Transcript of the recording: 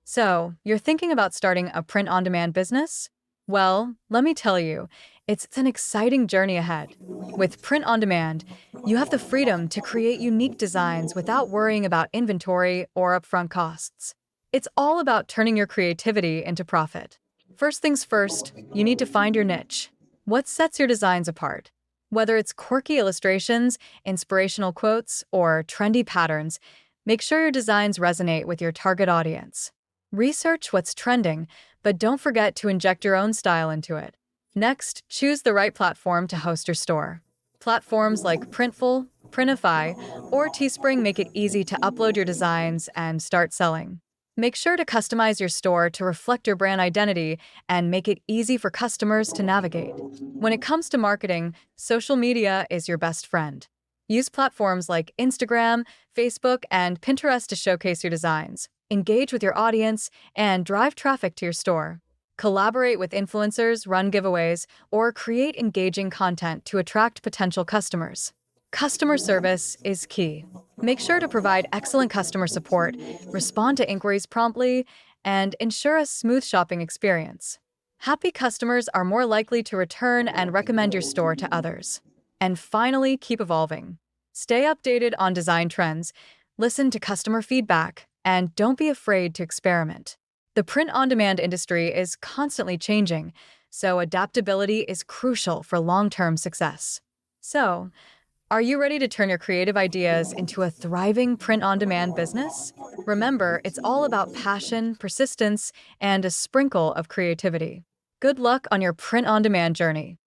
So, you're thinking about starting a print on demand business? Well, let me tell you, it's an exciting journey ahead. With print on demand, you have the freedom to create unique designs without worrying about inventory or upfront costs. It's all about turning your creativity into profit. First things first, you need to find your niche. What sets your designs apart? Whether it's quirky illustrations, inspirational quotes, or trendy patterns, make sure your designs resonate with your target audience. Research what's trending, but don't forget to inject your own style into it. Next, choose the right platform to host your store. Platforms like Printful, Printify, or Teespring make it easy to upload your designs and start selling. Make sure to customize your store to reflect your brand identity and make it easy for customers to navigate. When it comes to marketing, social media is your best friend. Use platforms like Instagram, Facebook, and Pinterest to showcase your designs, engage with your audience, and drive traffic to your store. Collaborate with influencers, run giveaways, or create engaging content to attract potential customers. Customer service is key. Make sure to provide excellent customer support, respond to inquiries promptly, and ensure a smooth shopping experience. Happy customers are more likely to return and recommend your store to others. And finally, keep evolving. Stay updated on design trends, listen to customer feedback, and don't be afraid to experiment. The print on demand industry is constantly changing, so adaptability is crucial for long term success. So, are you ready to turn your creative ideas into a thriving print on demand business? Remember, it's all about passion, persistence, and a sprinkle of creativity. Good luck on your print on demand journey.